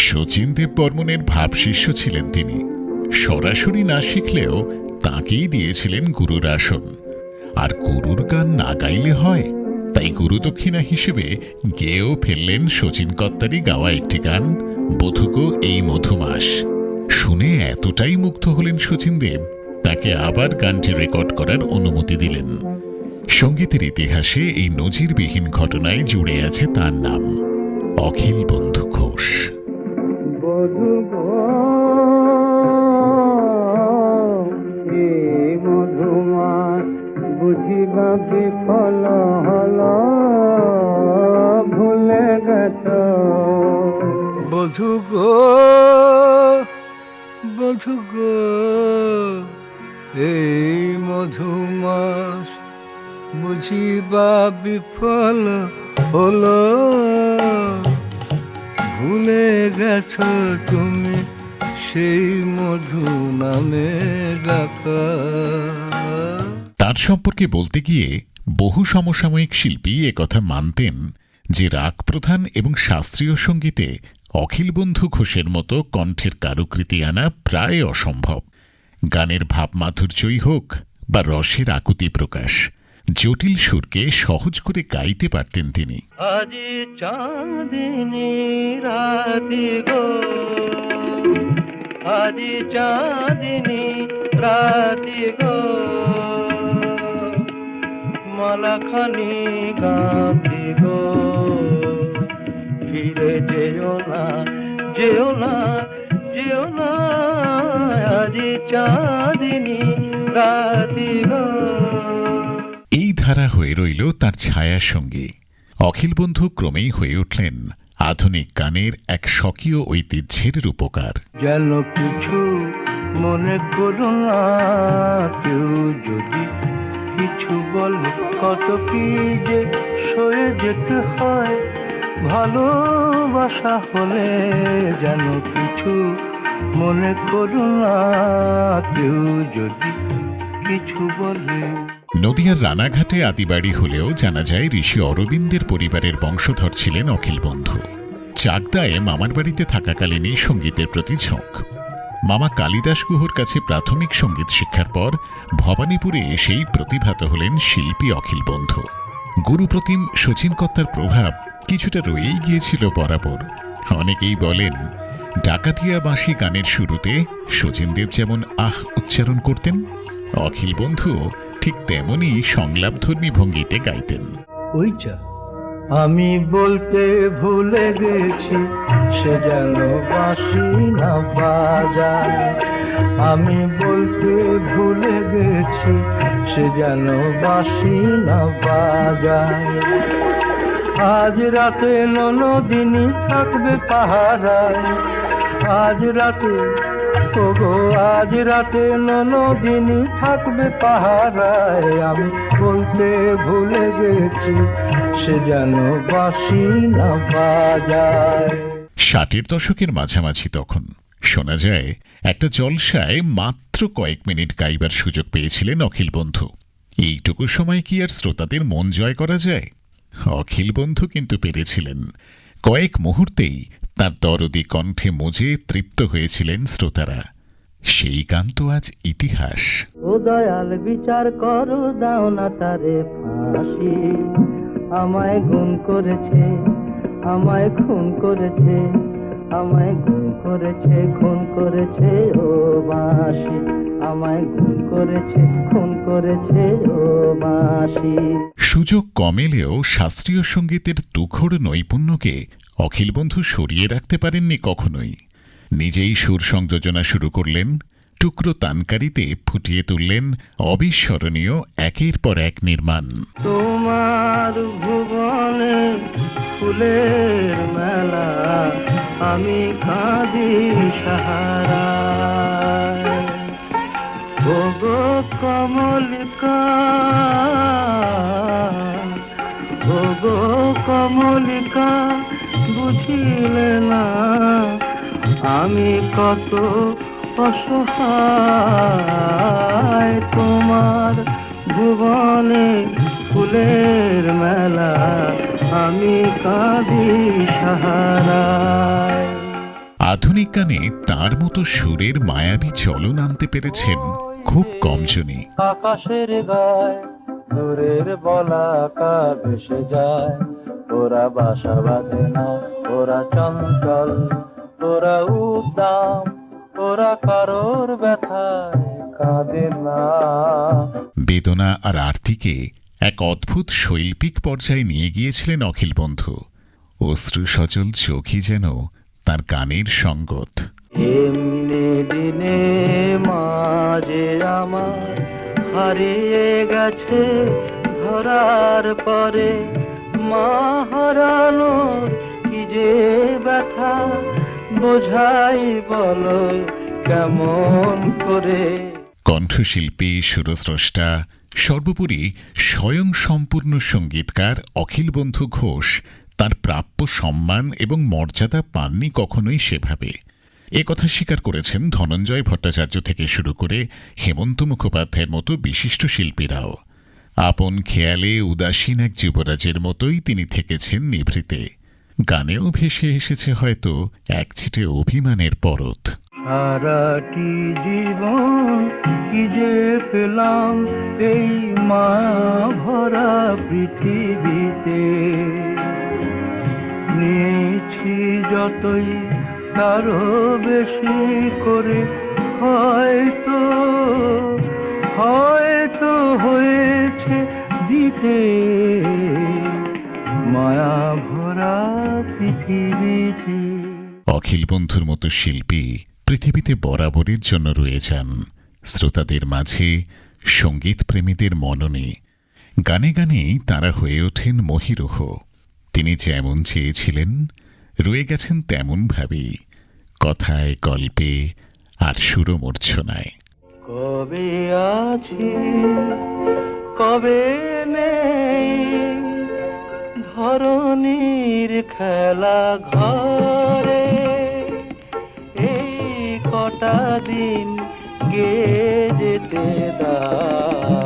শচীন দেববর্মনের ভাবশিষ্য ছিলেন তিনি। সরাসরি না শিখলেও তাঁকেই দিয়েছিলেন গুরুর আসন। আর গুরুর গান না গাইলে হয়, তাই গুরুদক্ষিণা হিসেবে গেয়েও ফেললেন শচীন কর্তারই গাওয়া একটি গান, বধূগো এই মধুমাস। শুনে এতটাই মুগ্ধ হলেন শচীন দেব, তাকে আবার গানটি রেকর্ড করার অনুমতি দিলেন। সঙ্গীতের ইতিহাসে এই নজিরবিহীন ঘটনায় জুড়ে আছে তার নাম, অখিল বন্ধু ঘোষ। বুঝিবা বিফল হল, ভুলে গেছ বধূ গো, বধূ গো এই মধুমাস, বুঝিবা বিফল হল, ভুলে গেছ তুমি সেই মধু নামে ডাকা। তার সম্পর্কে বলতে গিয়ে বহু সমসাময়িক শিল্পী একথা মানতেন যে রাগ প্রধান এবং শাস্ত্রীয় সঙ্গীতে অখিল বন্ধু ঘোষের মতো কণ্ঠের কারুকৃতি আনা প্রায় অসম্ভব। গানের ভাবমাধুর্যই হোক বা রসের আকুতি প্রকাশ, জটিল সুরকে সহজ করে গাইতে পারতেন তিনি। আজি চাঁদিনী রাতি গো, আজি চাঁদিনী রাতি গো, মালাখানি গাঁথি গো, ফিরে যেও না, যেও না, যেও না, আজি চাঁদিনী রাতি গো। এই ধারা হয়ে রইল তার ছায়া সঙ্গী। অখিল বন্ধু ক্রমেই হয়ে উঠলেন আধুনিক গানের এক স্বকীয় ঐতিহ্যের রূপকার। যেন কিছু মনে করো না, কেউ যদি কিছু বলে কত কি যে সয়ে যেতে হয়, ভালোবাসা হলে যেন কিছু মনে করো না, কেউ যদি কিছু বলে। নদিয়ার রানাঘাটে আদিবাড়ি হলেও জানা যায় ঋষি অরবিন্দের পরিবারের বংশধর ছিলেন অখিল বন্ধু। চাকদায় মামার বাড়িতে থাকাকালীনই সঙ্গীতের প্রতি ঝোঁক। মামা কালিদাস গুহর কাছে প্রাথমিক সঙ্গীত শিক্ষার পর ভবানীপুরে এসেই প্রতিভাত হলেন শিল্পী অখিল বন্ধু। গুরুপ্রতিম শচীন কর্তার প্রভাব কিছুটা রয়েই গিয়েছিল বরাবর। অনেকেই বলেন ডাকাতিয়া বাঁশি গানের শুরুতে শচীন দেব যেমন আহ উচ্চারণ করতেন, অখিল বন্ধু ঠিক তেমনি সংলাপধর্মী ভঙ্গিতে গাইতেন। ওই যা আমি বলতে ভুলে গেছি, সে যেন বাঁশি না বাজায়। আমি বলতে ভুলে গেছি, সে যেন বাঁশি না বাজায়। আজ রাতে ননদিনী থাকবে পাহারায়, আজ রাতে ওগো, আজ রাতে ননদিনী থাকবে পাহারায়। আমি বলতে ভুলে গেছি, সে যেন বাঁশি না বাজায়। 60-এর দশকের মাঝামাঝি তখন শোনা যায় একটা জলসায় মাত্র কয়েক মিনিট গাইবার সুযোগ পেয়েছিলেন অখিল বন্ধু। এইটুকু সময় কি আর শ্রোতাদের মন জয় করা যায়? অখিল বন্ধু কিন্তু পেরেছিলেন। কয়েক মুহূর্তেই তার দরদি কণ্ঠে মজে তৃপ্ত হয়েছিলেন শ্রোতারা। সেই গান তো আজ ইতিহাস। ও দয়াল বিচার করো, দাও না তারে ফাঁসি, আমায় গুম করেছে, আমায় খুন করেছে, আমায় গুম করেছে, খুন করেছে ও বাঁশি, আমায় গুম করেছে, খুন করেছে ও বাঁশি। সুযোগ কম এলেও শাস্ত্রীয় সঙ্গীতের তুখোড় নৈপুণ্যকে অখিল বন্ধু সরিয়ে রাখতে পারেননি কখনোই। নিজেই সুর সংযোজনা শুরু করলেন, টুকরো তানকারিতে ফুটিয়ে তুললেন অবিস্মরণীয় একের পর এক নির্মাণ। তোমার ভুবনে ফুলের মেলা, আমি কাঁদি সাহারায়। ওগো কমলিকা, ওগো কমলিকা, বুঝিলে না আমি কত অসহায়। তোমার ভুবনে ফুলের মেলা, আমি কাঁদি সাহারায়। আধুনিক গানে তার মতো সুরের মায়াবী চলন আনতে পেরেছেন খুব কমজনই। আকাশের গায় দূরের বলাকা ভেসে যায়, ওরা বাসা বাঁধে না, ওরা চঞ্চল, ওরা উদ্দাম, ওরা কারোর ব্যথায় কাঁদে না। বেদনা আর আরতিকে এক অদ্ভুত শৈল্পিক পর্যায়ে নিয়ে গিয়েছিলেন অখিল বন্ধু। অশ্রু সজল চোখই যেন তার গানের সঙ্গত। এমনি দিনে মাঝে আমার হারিয়ে গেছে ধরার পরে, মা হারানোর কি যে ব্যথা বোঝাই বলো কেমন করে। কণ্ঠশিল্পী, সুরস্রষ্টা, সর্বোপরি স্বয়ং সম্পূর্ণ সঙ্গীতকার অখিল বন্ধু ঘোষ তার প্রাপ্য সম্মান এবং মর্যাদা পাননি কখনোই সেভাবে। কথা স্বীকার করেছেন ধনঞ্জয় ভট্টাচার্য থেকে শুরু করে হেমন্ত মুখোপাধ্যায়ের মতো বিশিষ্ট শিল্পীরাও। আপন খেয়ালে উদাসীন এক যুবরাজের মতোই তিনি থেকেছেন নিভৃতে। গানেও ভেসে এসেছে হয়তো এক ছিটে অভিমানের পরত। সারাটি জীবন কি যে পেলাম এই মা ভরা পৃথিবীতে, নিয়েছি যতই তারও বেশি করে, হয়তো হয়তো হয়েছে দিতে মায়া ভরা পৃথিবীতে। অখিল বন্ধুর মতো শিল্পী পৃথিবীতে বরাবরের জন্য রয়ে যান শ্রোতাদের মাঝে, সঙ্গীত প্রেমীদের মননে। গানে গানেই তাঁরা হয়ে ওঠেন মহিরুহ। তিনি যেমন চেয়েছিলেন রয়ে গেছেন তেমনভাবেই, কথায়, গল্পে আর সুরমূর্ছনায়। কবে আছি কবে নেই ধরনীর খেলা ঘরে, এই কটা দিন গে যেতে দাও।